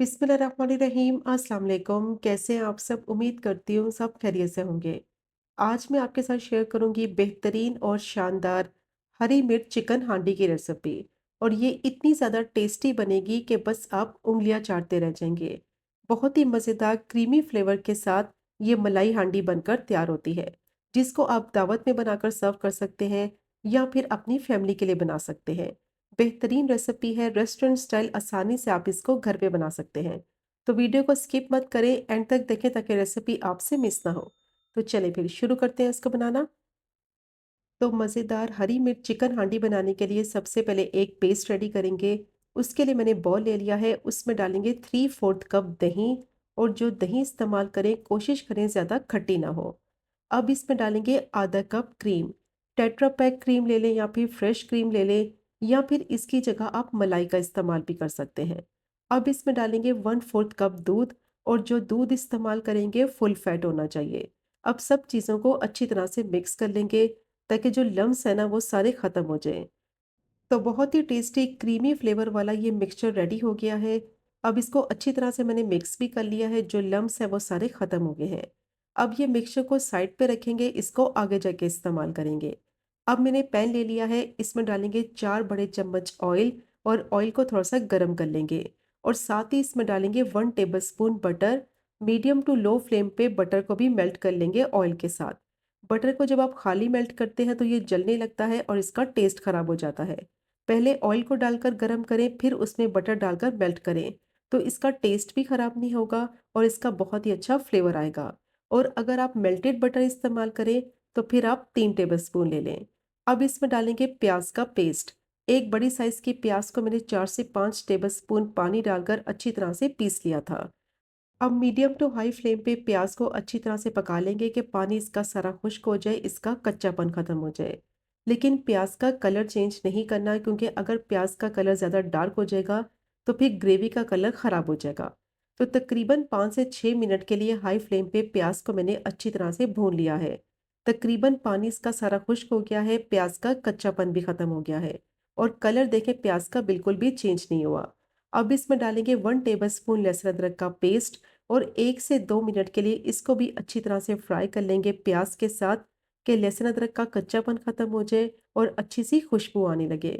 बिस्मिल्लाहिर्रहमानिर्रहीम। अस्सलाम वालेकुम। कैसे हैं आप सब? उम्मीद करती हूँ सब खैरियत से होंगे। आज मैं आपके साथ शेयर करूंगी बेहतरीन और शानदार हरी मिर्च चिकन हांडी की रेसिपी। और ये इतनी ज़्यादा टेस्टी बनेगी कि बस आप उंगलियां चाटते रह जाएंगे। बहुत ही मज़ेदार क्रीमी फ्लेवर के साथ ये मलाई हांडी बनकर तैयार होती है, जिसको आप दावत में बनाकर सर्व कर सकते हैं या फिर अपनी फैमिली के लिए बना सकते हैं। बेहतरीन रेसिपी है, रेस्टोरेंट स्टाइल, आसानी से आप इसको घर पे बना सकते हैं। तो वीडियो को स्किप मत करें, एंड तक देखें ताकि रेसिपी आपसे मिस ना हो। तो चलिए फिर शुरू करते हैं इसको बनाना। तो मज़ेदार हरी मिर्च चिकन हांडी बनाने के लिए सबसे पहले एक पेस्ट रेडी करेंगे। उसके लिए मैंने बॉल ले लिया है, उसमें डालेंगे 3/4 कप दही। और जो दही इस्तेमाल करें कोशिश करें ज़्यादा खट्टी ना हो। अब इसमें डालेंगे आधा cup cream. Tetra pack cream ले लें या फिर फ्रेश क्रीम ले लें, या फिर इसकी जगह आप मलाई का इस्तेमाल भी कर सकते हैं। अब इसमें डालेंगे 1/4 कप दूध। और जो दूध इस्तेमाल करेंगे फुल फैट होना चाहिए। अब सब चीज़ों को अच्छी तरह से मिक्स कर लेंगे ताकि जो लम्स है ना वो सारे ख़त्म हो जाएं। तो बहुत ही टेस्टी क्रीमी फ्लेवर वाला ये मिक्सचर रेडी हो गया है। अब इसको अच्छी तरह से मैंने मिक्स भी कर लिया है, जो लम्स है वो सारे ख़त्म हो गए हैं। अब ये मिक्सचर को साइड पे रखेंगे, इसको आगे जाके इस्तेमाल करेंगे। अब मैंने पैन ले लिया है, इसमें डालेंगे 4 बड़े चम्मच ऑयल। और ऑयल को थोड़ा सा गर्म कर लेंगे। और साथ ही इसमें डालेंगे 1 tablespoon butter. Medium to low flame पे बटर को भी मेल्ट कर लेंगे ऑयल के साथ। बटर को जब आप खाली मेल्ट करते हैं तो ये जलने लगता है और इसका टेस्ट खराब हो जाता है। पहले ऑयल को डालकर गरम करें, फिर उसमें बटर डालकर मेल्ट करें। तो इसका टेस्ट भी खराब नहीं होगा और इसका बहुत ही अच्छा फ्लेवर आएगा। और अगर आप मेल्टेड बटर इस्तेमाल करें तो फिर आप 3 टेबल स्पून ले लें। अब इसमें डालेंगे प्याज का पेस्ट। एक बड़ी साइज की प्याज को मैंने 4 से 5 टेबल स्पून पानी डालकर अच्छी तरह से पीस लिया था। अब मीडियम टू हाई फ्लेम पे प्याज को अच्छी तरह से पका लेंगे कि पानी इसका सारा खुश्क हो जाए, इसका कच्चापन खत्म हो जाए। लेकिन प्याज का कलर चेंज नहीं करना है, क्योंकि अगर प्याज का कलर ज़्यादा डार्क हो जाएगा तो फिर ग्रेवी का कलर ख़राब हो जाएगा। तो तकरीबन 5 से 6 मिनट के लिए हाई फ्लेम पे प्याज को मैंने अच्छी तरह से भून लिया है। तकरीबन पानी इसका सारा खुश्क हो गया है, प्याज का कच्चापन भी ख़त्म हो गया है। और कलर देखें प्याज का बिल्कुल भी चेंज नहीं हुआ। अब इसमें डालेंगे 1 टेबल स्पून लहसुन अदरक का पेस्ट। और 1 से 2 मिनट के लिए इसको भी अच्छी तरह से फ्राई कर लेंगे प्याज के साथ, कि लहसुन अदरक का कच्चापन खत्म हो जाए और अच्छी सी खुशबू आने लगे।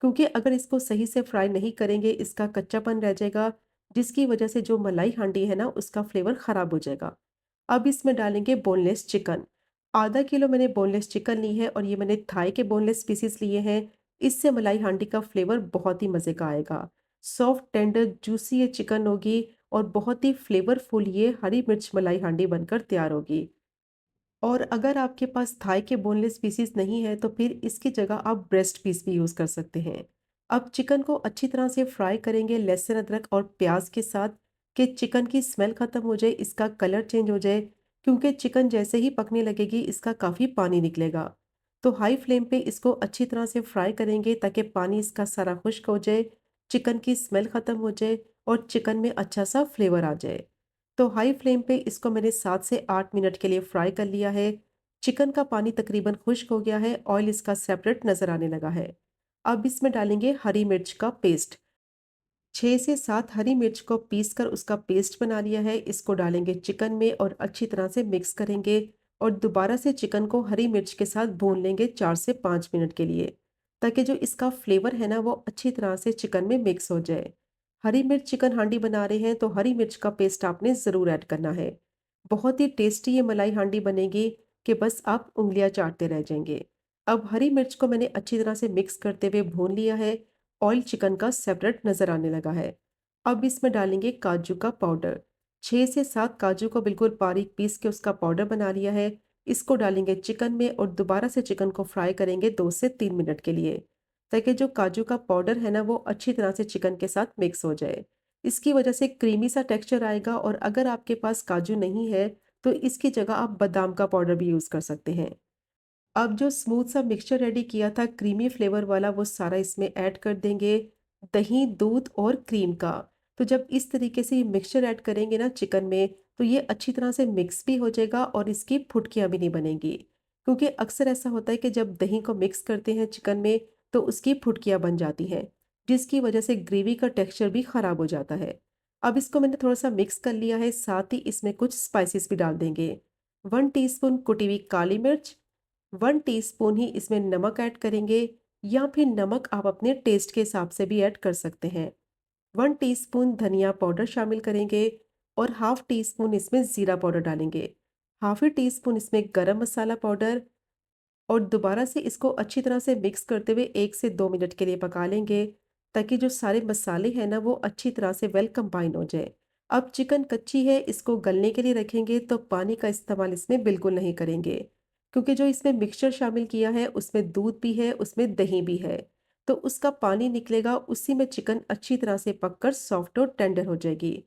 क्योंकि अगर इसको सही से फ्राई नहीं करेंगे इसका कच्चापन रह जाएगा, जिसकी वजह से जो मलाई हांडी है ना उसका फ्लेवर खराब हो जाएगा। अब इसमें डालेंगे बोनलेस चिकन। आधा किलो मैंने बोनलेस चिकन ली है और ये मैंने थाई के बोनलेस पीसेस लिए हैं। इससे मलाई हांडी का फ्लेवर बहुत ही मज़े का आएगा। सॉफ्ट टेंडर जूसी ये चिकन होगी और बहुत ही फ्लेवरफुल ये हरी मिर्च मलाई हांडी बनकर तैयार होगी। और अगर आपके पास थाई के बोनलेस पीसेस नहीं है तो फिर इसकी जगह आप ब्रेस्ट पीस भी यूज़ कर सकते हैं। अब चिकन को अच्छी तरह से फ्राई करेंगे लहसुन अदरक और प्याज के साथ, कि चिकन की स्मेल ख़त्म हो जाए, इसका कलर चेंज हो जाए। क्योंकि चिकन जैसे ही पकने लगेगी इसका काफ़ी पानी निकलेगा। तो हाई फ्लेम पे इसको अच्छी तरह से फ्राई करेंगे ताकि पानी इसका सारा खुश्क हो जाए, चिकन की स्मेल ख़त्म हो जाए और चिकन में अच्छा सा फ्लेवर आ जाए। तो हाई फ्लेम पे इसको मैंने 7 से 8 मिनट के लिए फ्राई कर लिया है। चिकन का पानी तकरीबन खुश्क हो गया है, ऑयल इसका सेपरेट नज़र आने लगा है। अब इसमें डालेंगे हरी मिर्च का पेस्ट। 6 से 7 हरी मिर्च को पीस कर उसका पेस्ट बना लिया है, इसको डालेंगे चिकन में और अच्छी तरह से मिक्स करेंगे। और दोबारा से चिकन को हरी मिर्च के साथ भून लेंगे 4 से 5 मिनट के लिए, ताकि जो इसका फ्लेवर है ना वो अच्छी तरह से चिकन में मिक्स हो जाए। हरी मिर्च चिकन हांडी बना रहे हैं तो हरी मिर्च का पेस्ट आपने ज़रूर ऐड करना है। बहुत ही टेस्टी ये मलाई हांडी बनेगी कि बस आप उंगलियां चाटते रह जाएंगे। अब हरी मिर्च को मैंने अच्छी तरह से मिक्स करते हुए भून लिया है। ऑयल चिकन का सेपरेट नज़र आने लगा है। अब इसमें डालेंगे काजू का पाउडर। 6 से 7 काजू को बिल्कुल बारीक पीस के उसका पाउडर बना लिया है। इसको डालेंगे चिकन में और दोबारा से चिकन को फ्राई करेंगे 2 से 3 मिनट के लिए, ताकि जो काजू का पाउडर है ना वो अच्छी तरह से चिकन के साथ मिक्स हो जाए। इसकी वजह से क्रीमी सा टेक्सचर आएगा। और अगर आपके पास काजू नहीं है तो इसकी जगह आप बादाम का पाउडर भी यूज़ कर सकते हैं। अब जो स्मूथ सा मिक्सचर रेडी किया था क्रीमी फ्लेवर वाला वो सारा इसमें ऐड कर देंगे, दही, दूध और क्रीम का। तो जब इस तरीके से ये मिक्सचर ऐड करेंगे ना चिकन में तो ये अच्छी तरह से मिक्स भी हो जाएगा और इसकी फुटकियाँ भी नहीं बनेंगी। क्योंकि अक्सर ऐसा होता है कि जब दही को मिक्स करते हैं चिकन में तो उसकी फुटकियाँ बन जाती हैं, जिसकी वजह से ग्रेवी का टेक्सचर भी ख़राब हो जाता है। अब इसको मैंने थोड़ा-सा मिक्स कर लिया है, साथ ही इसमें कुछ स्पाइसेस भी डाल देंगे। 1 टीस्पून कुटी हुई काली मिर्च, 1 टीस्पून ही इसमें नमक ऐड करेंगे या फिर नमक आप अपने टेस्ट के हिसाब से भी ऐड कर सकते हैं। 1 टीस्पून धनिया पाउडर शामिल करेंगे और हाफ टी स्पून इसमें ज़ीरा पाउडर डालेंगे। हाफ टी स्पून इसमें गरम मसाला पाउडर और दोबारा से इसको अच्छी तरह से मिक्स करते हुए 1 से 2 मिनट के लिए पका लेंगे, ताकि जो सारे मसाले हैं ना वो अच्छी तरह से वेल कंबाइन हो जाए। अब चिकन कच्ची है, इसको गलने के लिए रखेंगे तो पानी का इस्तेमाल इसमें बिल्कुल नहीं करेंगे, क्योंकि जो इसमें मिक्सचर शामिल किया है उसमें दूध भी है, उसमें दही भी है। तो उसका पानी निकलेगा, उसी में चिकन अच्छी तरह से पककर सॉफ्ट और टेंडर हो जाएगी।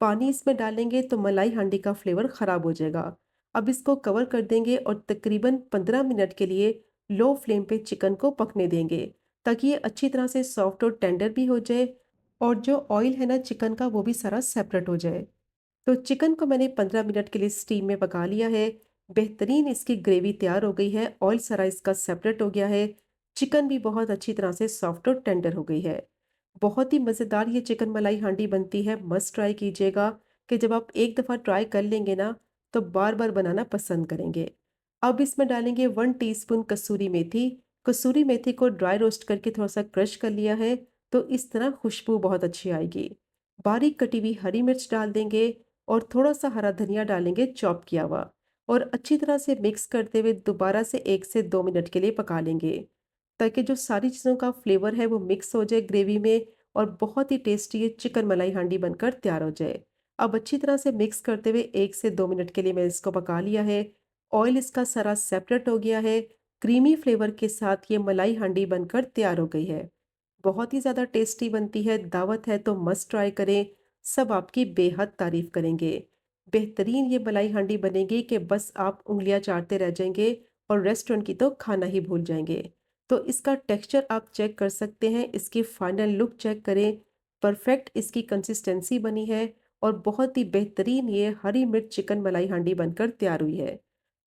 पानी इसमें डालेंगे तो मलाई हांडी का फ्लेवर खराब हो जाएगा। अब इसको कवर कर देंगे और तकरीबन 15 मिनट के लिए लो फ्लेम पे चिकन को पकने देंगे, ताकि ये अच्छी तरह से सॉफ्ट और टेंडर भी हो जाए और जो ऑयल है ना चिकन का वो भी सारा सेपरेट हो जाए। तो चिकन को मैंने 15 मिनट के लिए स्टीम में पका लिया है। बेहतरीन इसकी ग्रेवी तैयार हो गई है, ऑयल सारा इसका सेपरेट हो गया है, चिकन भी बहुत अच्छी तरह से सॉफ्ट और टेंडर हो गई है। बहुत ही मज़ेदार ये चिकन मलाई हांडी बनती है, मस्ट ट्राई कीजिएगा कि जब आप एक दफ़ा ट्राई कर लेंगे ना तो बार-बार बनाना पसंद करेंगे। अब इसमें डालेंगे 1 टीस्पून कसूरी मेथी। कसूरी मेथी को ड्राई रोस्ट करके थोड़ा-सा क्रश कर लिया है, तो इस तरह खुशबू बहुत अच्छी आएगी। बारीक कटी हुई हरी मिर्च डाल देंगे और थोड़ा-सा हरा धनिया डालेंगे चॉप किया हुआ और अच्छी तरह से मिक्स करते हुए दोबारा से 1 से 2 मिनट के लिए पका लेंगे, ताकि जो सारी चीज़ों का फ्लेवर है वो मिक्स हो जाए ग्रेवी में और बहुत ही टेस्टी ये चिकन मलाई हांडी बनकर तैयार हो जाए। अब अच्छी तरह से मिक्स करते हुए 1 से 2 मिनट के लिए मैं इसको पका लिया है। ऑयल इसका सारा सेपरेट हो गया है, क्रीमी फ्लेवर के साथ ये मलाई हांडी बनकर तैयार हो गई है। बहुत ही ज़्यादा टेस्टी बनती है, दावत है तो मस्ट ट्राई करें, सब आपकी बेहद तारीफ़ करेंगे। बेहतरीन ये मलाई हांडी बनेगी कि बस आप उँगलियाँ चाटते रह जाएँगे और रेस्टोरेंट की तो खाना ही भूल जाएँगे। तो इसका टेक्सचर आप चेक कर सकते हैं, इसकी फाइनल लुक चेक करें, परफेक्ट इसकी कंसिस्टेंसी बनी है और बहुत ही बेहतरीन ये हरी मिर्च चिकन मलाई हांडी बनकर तैयार हुई है।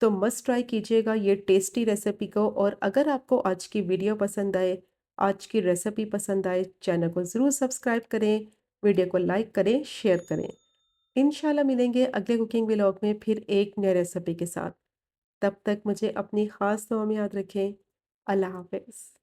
तो मस्ट ट्राई कीजिएगा ये टेस्टी रेसिपी को और अगर आपको आज की वीडियो पसंद आए, आज की रेसिपी पसंद आए, चैनल को ज़रूर सब्सक्राइब करें, वीडियो को लाइक करें, शेयर करें। इंशाल्लाह मिलेंगे अगले कुकिंग व्लॉग में फिर एक नए रेसिपी के साथ। तब तक मुझे अपनी ख़ास दुआ में याद रखें। अल्लाह हाफ़िज़।